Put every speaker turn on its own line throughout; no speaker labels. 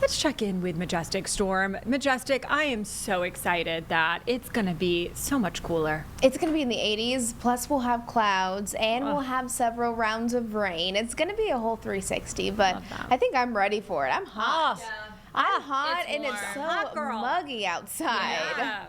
Let's check in with Majestic Storm. Majestic, I am so excited that it's going to be so much cooler.
It's going to be in the 80s, plus we'll have clouds, and we'll have several rounds of rain. It's going to be a whole 360, but I think I'm ready for it. I'm hot. I'm hot, and it's so muggy outside.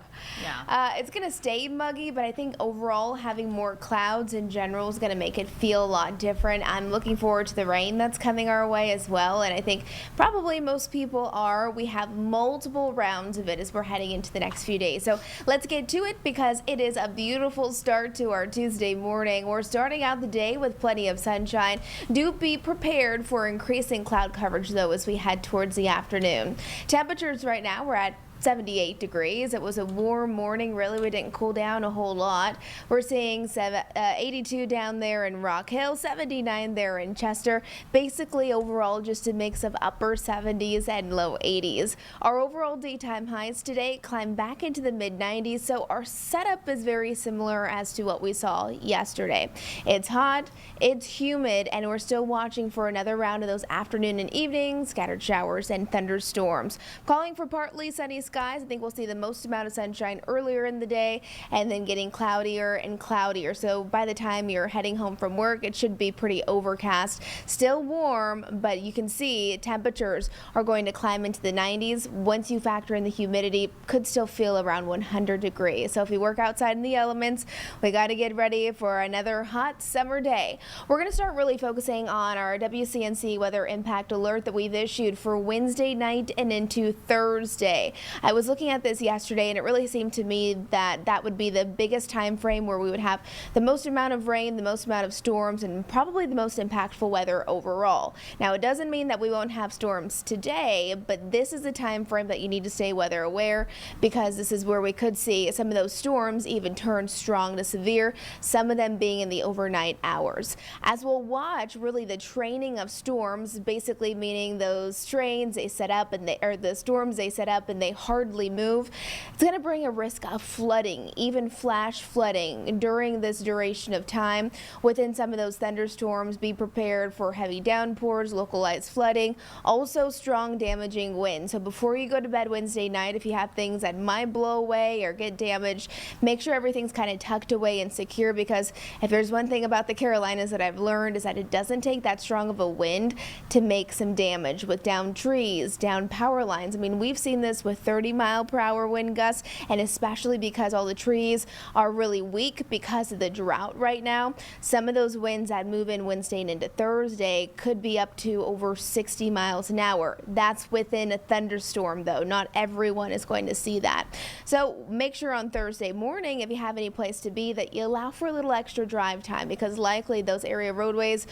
It's going to stay muggy, but I think overall having more clouds in general is going to make it feel a lot different. I'm looking forward to the rain that's coming our way as well, and I think probably most people are. We have multiple rounds of it as we're heading into the next few days. So let's get to it because it is a beautiful start to our Tuesday morning. We're starting out the day with plenty of sunshine. Do be prepared for increasing cloud coverage, though, as we head towards the afternoon. Temperatures right now, we're at 78 degrees. It was a warm morning. Really, we didn't cool down a whole lot. We're seeing 82 down there in Rock Hill, 79 there in Chester. Basically, overall, just a mix of upper 70s and low 80s. Our overall daytime highs today climb back into the mid 90s, so our setup is very similar as to what we saw yesterday. It's hot, it's humid, and we're still watching for another round of those afternoon and evening scattered showers and thunderstorms. Calling for partly sunny skies. I think we'll see the most amount of sunshine earlier in the day and then getting cloudier and cloudier. So by the time you're heading home from work, it should be pretty overcast. Still warm, but you can see temperatures are going to climb into the 90s. Once you factor in the humidity, could still feel around 100 degrees. So if you work outside in the elements, we got to get ready for another hot summer day. We're going to start really focusing on our WCNC weather impact alert that we've issued for Wednesday night and into Thursday. I was looking at this yesterday, and it really seemed to me that that would be the biggest time frame where we would have the most amount of rain, the most amount of storms, and probably the most impactful weather overall. Now, it doesn't mean that we won't have storms today, but this is the time frame that you need to stay weather aware because this is where we could see some of those storms even turn strong to severe, some of them being in the overnight hours. As we'll watch really the training of storms, basically meaning those trains they set up and the storms they set up and they hardly move. It's going to bring a risk of flooding, even flash flooding during this duration of time. Within some of those thunderstorms, be prepared for heavy downpours, localized flooding, also strong damaging winds. So before you go to bed Wednesday night, if you have things that might blow away or get damaged, make sure everything's kind of tucked away and secure, because if there's one thing about the Carolinas that I've learned is that it doesn't take that strong of a wind to make some damage with down trees, down power lines. I mean, we've seen this with 30-mile-per-hour wind gusts, and especially because all the trees are really weak because of the drought right now. Some of those winds that move in Wednesday and into Thursday could be up to over 60 miles an hour. That's within a thunderstorm, though. Not everyone is going to see that. So make sure on Thursday morning, if you have any place to be, that you allow for a little extra drive time, because likely those area roadways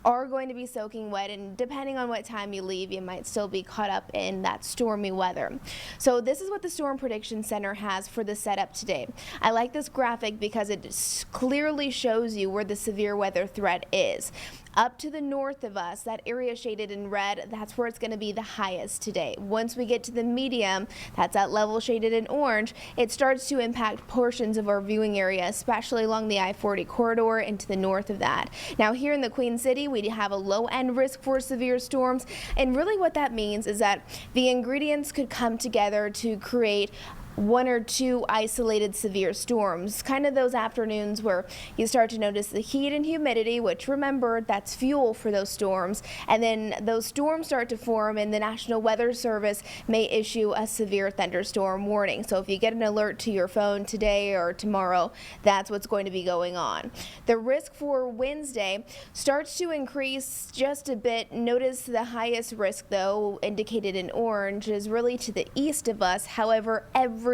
are going to be soaking wet, and depending on what time you leave, you might still be caught up in that stormy weather. So this is what the Storm Prediction Center has for the setup today. I like this graphic because it clearly shows you where the severe weather threat is. Up to the north of us, that area shaded in red, that's where it's going to be the highest today. Once we get to the medium, that's that level shaded in orange, it starts to impact portions of our viewing area, especially along the I-40 corridor into the north of that. Now here in the Queen City, we have a low end risk for severe storms, and really what that means is that the ingredients could come together to create one or two isolated severe storms, kind of those afternoons where you start to notice the heat and humidity, which, remember, that's fuel for those storms, and then those storms start to form, and the National Weather Service may issue a severe thunderstorm warning. So if you get an alert to your phone today or tomorrow, that's what's going to be going on. The risk for Wednesday starts to increase just a bit. Notice the highest risk, though, indicated in orange, is really to the east of us. However, every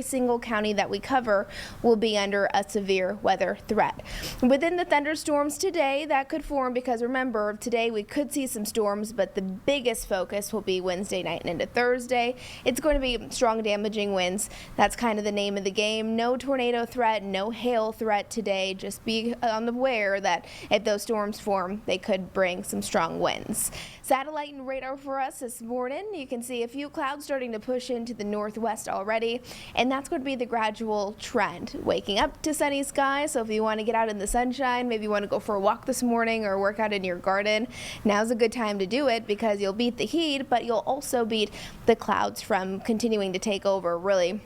single county that we cover will be under a severe weather threat. Within the thunderstorms today, that could form because, remember, today we could see some storms, but the biggest focus will be Wednesday night and into Thursday. It's going to be strong damaging winds. That's kind of the name of the game. No tornado threat, no hail threat today. Just be unaware that if those storms form, they could bring some strong winds. Satellite and radar for us this morning. You can see a few clouds starting to push into the northwest already, and that's going to be the gradual trend. Waking up to sunny skies, so if you want to get out in the sunshine, maybe you want to go for a walk this morning or work out in your garden, now's a good time to do it because you'll beat the heat, but you'll also beat the clouds from continuing to take over really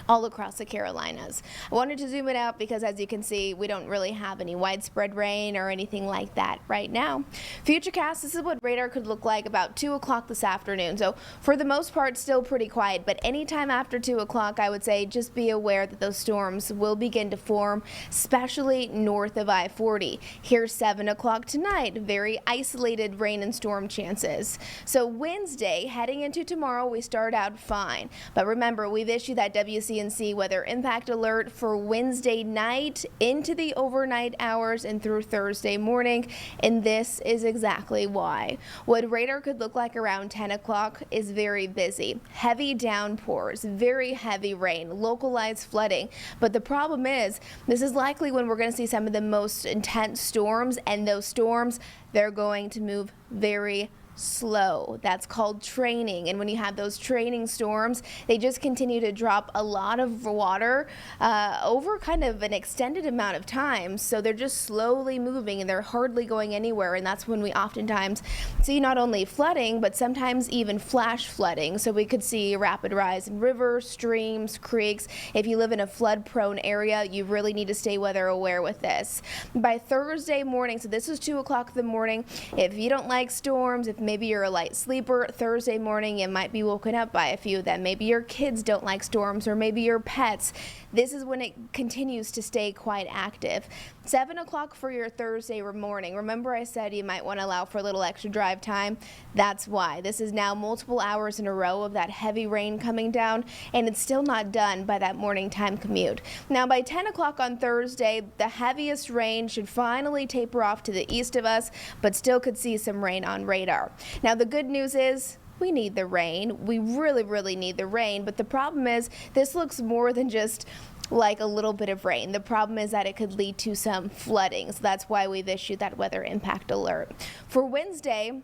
all across the Carolinas. I wanted to zoom it out because, as you can see, we don't really have any widespread rain or anything like that right now. Futurecast, this is what radar could look like about 2 o'clock this afternoon. So for the most part, still pretty quiet, but anytime after 2 o'clock, I would say just be aware that those storms will begin to form, especially north of I-40. Here's 7 o'clock tonight, very isolated rain and storm chances. So Wednesday, heading into tomorrow, we start out fine. But remember, we've issued that WCNC weather impact alert for Wednesday night into the overnight hours and through Thursday morning, and this is exactly why. What radar could look like around 10 o'clock is very busy. Heavy downpours, very heavy rain, localized flooding. But the problem is, this is likely when we're going to see some of the most intense storms, and those storms, they're going to move very slow. That's called training, and when you have those training storms, they just continue to drop a lot of water over kind of an extended amount of time, so they're just slowly moving and they're hardly going anywhere, and that's when we oftentimes see not only flooding but sometimes even flash flooding. So we could see a rapid rise in rivers, streams, creeks. If you live in a flood prone area, you really need to stay weather aware with this. By Thursday morning, so this is 2 o'clock in the morning, if you don't like storms, if maybe you're a light sleeper, Thursday morning you might be woken up by a few of them. Maybe your kids don't like storms, or maybe your pets. This is when it continues to stay quite active. 7 o'clock for your Thursday morning. Remember I said you might want to allow for a little extra drive time? That's why. This is now multiple hours in a row of that heavy rain coming down, and it's still not done by that morning time commute. Now by 10 o'clock on Thursday, the heaviest rain should finally taper off to the east of us, but still could see some rain on radar. Now the good news is, we need the rain. We really, really need the rain, but the problem is this looks more than just like a little bit of rain. The problem is that it could lead to some flooding, so that's why we've issued that weather impact alert. For Wednesday,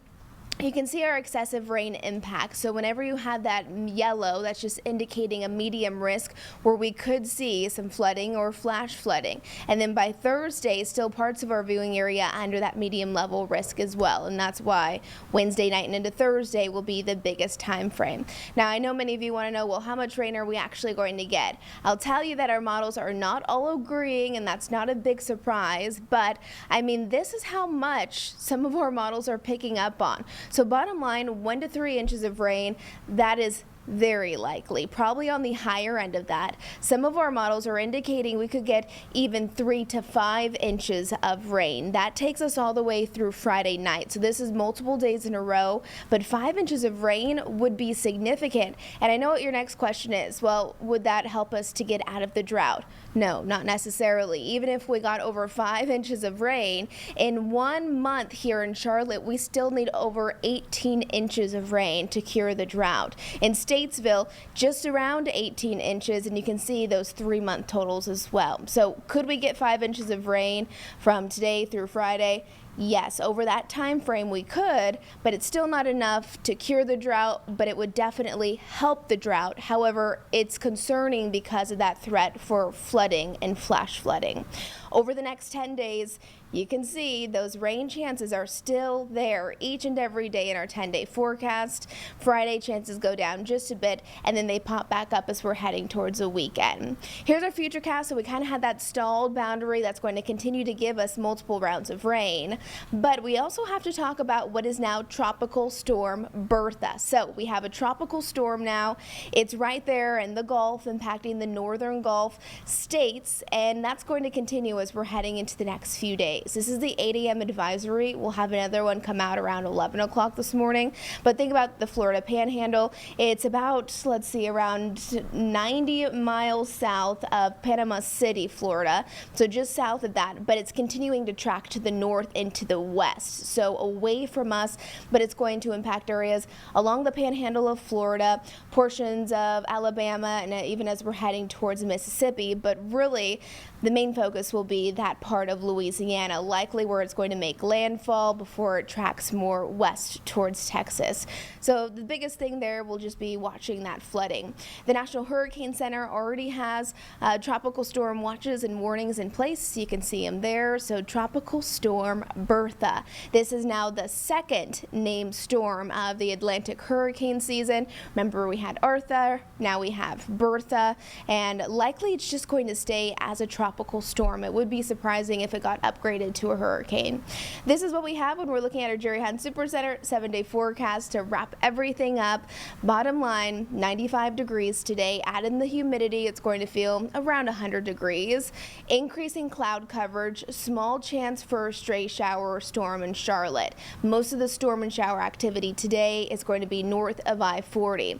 you can see our excessive rain impact. So whenever you have that yellow, that's just indicating a medium risk where we could see some flooding or flash flooding. And then by Thursday, still parts of our viewing area under that medium level risk as well. And that's why Wednesday night and into Thursday will be the biggest time frame. Now, I know many of you want to know, well, how much rain are we actually going to get? I'll tell you that our models are not all agreeing, and that's not a big surprise. But I mean, this is how much some of our models are picking up on. So bottom line, 1 to 3 inches of rain, that is very likely, probably on the higher end of that. Some of our models are indicating we could get even 3 to 5 inches of rain. That takes us all the way through Friday night. So this is multiple days in a row, but 5 inches of rain would be significant. And I know what your next question is. Well, would that help us to get out of the drought? No, not necessarily. Even if we got over 5 inches of rain, in 1 month here in Charlotte, we still need over 18 inches of rain to cure the drought. In Statesville, just around 18 inches, and you can see those 3-month totals as well. So could we get 5 inches of rain from today through Friday? Yes, over that time frame we could, but it's still not enough to cure the drought, but it would definitely help the drought. However, it's concerning because of that threat for flooding and flash flooding. Over the next 10 days, you can see those rain chances are still there each and every day in our 10-day forecast. Friday, chances go down just a bit, and then they pop back up as we're heading towards the weekend. Here's our futurecast. So we kind of had that stalled boundary that's going to continue to give us multiple rounds of rain. But we also have to talk about what is now Tropical Storm Bertha. So we have a tropical storm now. It's right there in the Gulf, impacting the northern Gulf states, and that's going to continue as we're heading into the next few days. This is the 8 a.m. advisory. We'll have another one come out around 11 o'clock this morning. But think about the Florida Panhandle. It's about, let's see, around 90 miles south of Panama City, Florida. So just south of that, but it's continuing to track to the north and to the west. So away from us, but it's going to impact areas along the Panhandle of Florida, portions of Alabama, and even as we're heading towards Mississippi. But really, the main focus will be that part of Louisiana Louisiana, likely where it's going to make landfall before it tracks more west towards Texas. So the biggest thing there will just be watching that flooding. The National Hurricane Center already has tropical storm watches and warnings in place. You can see them there. So Tropical Storm Bertha. This is now the second named storm of the Atlantic hurricane season. Remember, we had Arthur, now we have Bertha, and likely it's just going to stay as a tropical storm. It would be surprising if it got upgraded to a hurricane. This is what we have when we're looking at our Jerry Hunt Super Center 7-day forecast to wrap everything up. Bottom line, 95 degrees today. Add in the humidity, it's going to feel around 100 degrees. Increasing cloud coverage, small chance for a stray shower or storm in Charlotte. Most of the storm and shower activity today is going to be north of I-40.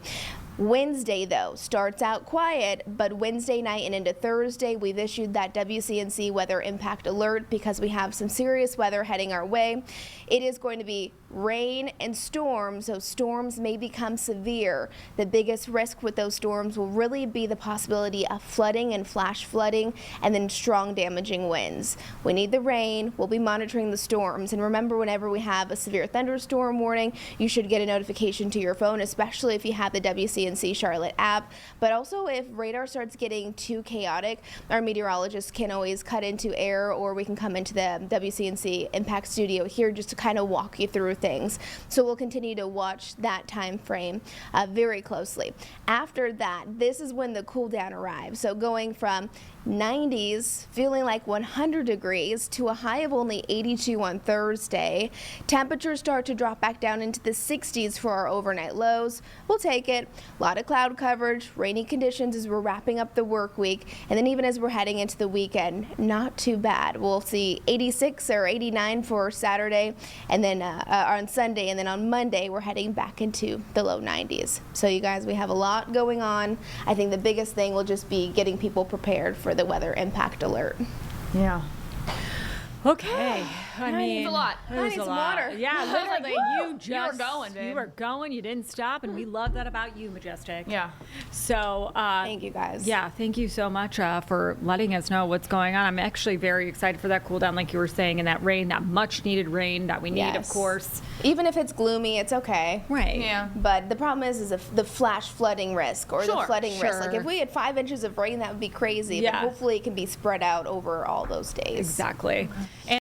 Wednesday, though, starts out quiet, but Wednesday night and into Thursday, we've issued that WCNC weather impact alert because we have some serious weather heading our way. It is going to be rain and storms, so storms may become severe. The biggest risk with those storms will really be the possibility of flooding and flash flooding and then strong damaging winds. We need the rain. We'll be monitoring the storms. And remember, whenever we have a severe thunderstorm warning, you should get a notification to your phone, especially if you have the WCNC Charlotte app. But also, if radar starts getting too chaotic, our meteorologists can always cut into air, or we can come into the WCNC Impact Studio here just to kind of walk you through things. So we'll continue to watch that time frame very closely. After that, this is when the cool down arrives. So going from 90s, feeling like 100 degrees, to a high of only 82 on Thursday. Temperatures start to drop back down into the 60s for our overnight lows. We'll take it. A lot of cloud coverage, rainy conditions as we're wrapping up the work week, and then even as we're heading into the weekend, not too bad. We'll see 86 or 89 for Saturday, and then on Sunday, and then on Monday, we're heading back into the low 90s. So you guys, we have a lot going on. I think the biggest thing will just be getting people prepared for the weather impact alert.
Yeah. Okay. I mean,
it's a lot.
It was
need
a
some
lot.
water.
Yeah, literally, you
were going, babe.
You were going. You didn't stop, and we love that about you, Majestic.
Yeah.
So,
Thank you, guys.
yeah, thank you so much for letting us know what's going on. I'm actually very excited for that cool down, like you were saying, and that rain, that much needed rain that we need, of
Yes.
course.
Even if it's gloomy, it's okay.
Right.
Yeah.
But the problem is the flash flooding risk, or the
Sure,
flooding risk. Like
sure.
if we had 5 inches of rain, that would be crazy.
Yeah.
But hopefully it can be spread out over all those days.
Exactly.